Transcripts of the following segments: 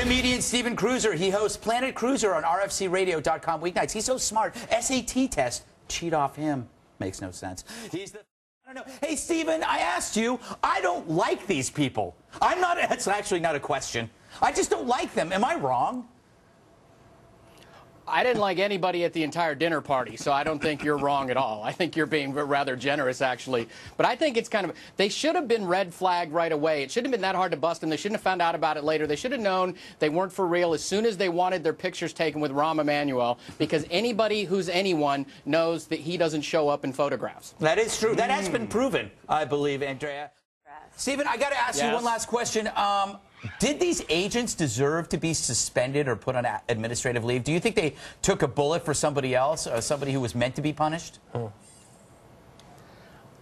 Comedian Steven Kruiser. He hosts Planet Kruiser on RFCradio.com weeknights. He's so smart. SAT test, cheat off him. Makes no sense. He's the... I don't know. Hey, Steven, I asked you. I don't like these people. I'm not... That's actually not a question. I just don't like them. Am I wrong? I didn't like anybody at the entire dinner party, so I don't think you're wrong at all. I think you're being rather generous, actually. But I think it's kind of... They should have been red flagged right away. It shouldn't have been that hard to bust them. They shouldn't have found out about it later. They should have known they weren't for real as soon as they wanted their pictures taken with Rahm Emanuel, because anybody who's anyone knows that he doesn't show up in photographs. That is true. That has been proven, I believe, Andrea. Steven, I got to ask you one last question. Did these agents deserve to be suspended or put on administrative leave? Do you think they took a bullet for somebody else, somebody who was meant to be punished?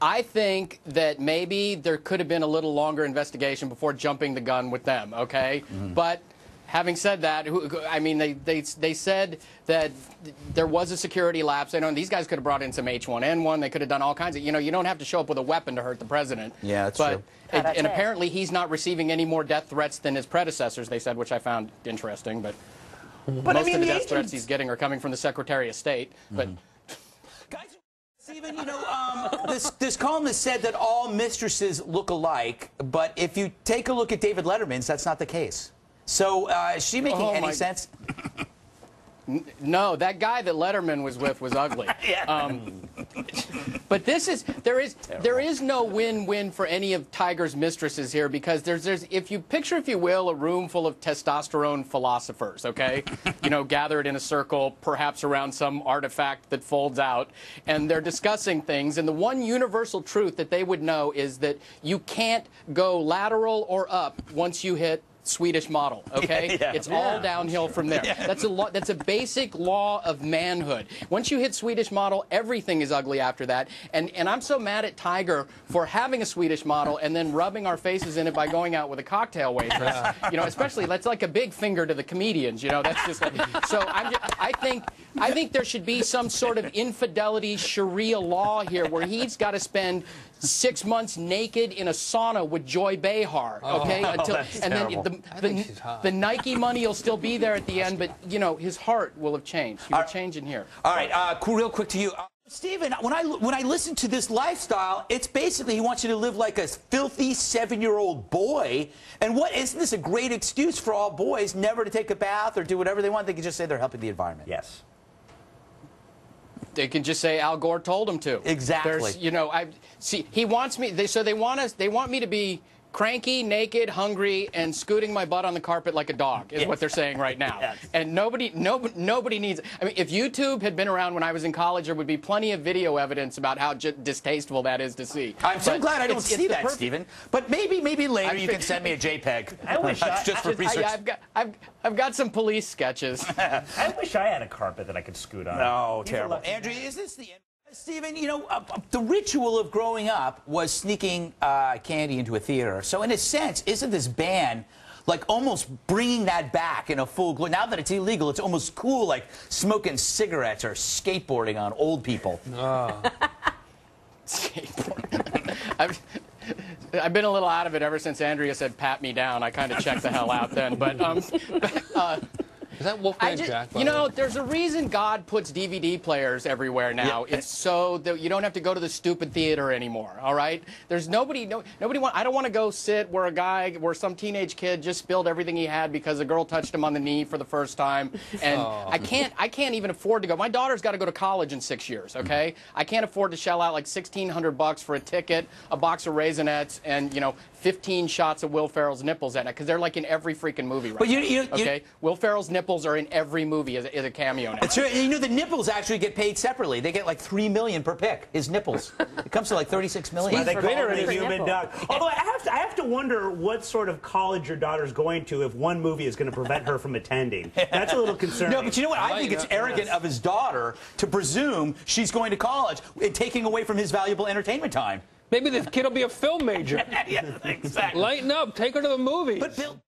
I think that maybe there could have been a little longer investigation before jumping the gun with them, okay? But having said that, I mean, they said that there was a security lapse. These guys could have brought in some H1N1. They could have done all kinds of, you don't have to show up with a weapon to hurt the president. Yeah, that's true. And apparently he's not receiving any more death threats than his predecessors, they said, which I found interesting. But most of the death threats he's getting are coming from the Secretary of State. But guys, Steven, this columnist said that all mistresses look alike, but if you take a look at David Letterman's, that's not the case. So is she making any sense? No, that guy that Letterman was with was ugly. But there is no win-win for any of Tiger's mistresses here, because there's if you will, a room full of testosterone philosophers, okay? Gathered in a circle, perhaps around some artifact that folds out, and they're discussing things, and the one universal truth that they would know is that you can't go lateral or up once you hit Swedish model, okay? It's all downhill from there. That's a basic law of manhood. Once you hit Swedish model, everything is ugly after that. And I'm so mad at Tiger for having a Swedish model and then rubbing our faces in it by going out with a cocktail waitress. Especially that's like a big finger to the comedians. That's just so. I think there should be some sort of infidelity Sharia law here, where he's got to spend 6 months naked in a sauna with Joy Behar, okay? The Nike money will still be there at the end, but his heart will have changed. He will change in here. All right, real quick to you, Steven. When I listen to this lifestyle, it's basically he wants you to live like a filthy 7-year-old boy. And isn't this a great excuse for all boys never to take a bath or do whatever they want? They can just say they're helping the environment. Yes. They can just say Al Gore told them to. Exactly. He wants me. They want me to be cranky, naked, hungry, and scooting my butt on the carpet like a dog is what they're saying right now. And nobody needs. I mean, if YouTube had been around when I was in college, there would be plenty of video evidence about how distasteful that is to see. I'm so glad I don't see that, Steven. But maybe later you can send me a JPEG. I wish just for research. I've got some police sketches. I wish I had a carpet that I could scoot on. No, terrible. Andrea, is this the end? Steven, the ritual of growing up was sneaking candy into a theater. So in a sense, isn't this ban like almost bringing that back in a full glory? Now that it's illegal, it's almost cool, like smoking cigarettes or skateboarding on old people. Skateboarding. I've been a little out of it ever since Andrea said pat me down. I kind of checked the hell out then. But is that Wolfgang Jack? There's a reason God puts DVD players everywhere now. It's so that you don't have to go to the stupid theater anymore. All right? There's nobody I don't want to go sit where some teenage kid just spilled everything he had because a girl touched him on the knee for the first time. And I can't even afford to go. My daughter's got to go to college in 6 years. Okay? I can't afford to shell out like $1,600 for a ticket, a box of Raisinets, and 15 shots of Will Ferrell's nipples in it, because they're like in every freaking movie right now. Okay? Will Ferrell's nipples are in every movie as a cameo now. It's true. The nipples actually get paid separately. They get like $3 million per pick. His nipples. It comes to like $36 million. They call it a human dog. Although I have to wonder what sort of college your daughter's going to if one movie is going to prevent her from attending. That's a little concerning. No, but you know what? I think it's arrogant of his daughter to presume she's going to college, taking away from his valuable entertainment time. Maybe the kid will be a film major. Yeah, exactly. Lighten up. Take her to the movies. But Bill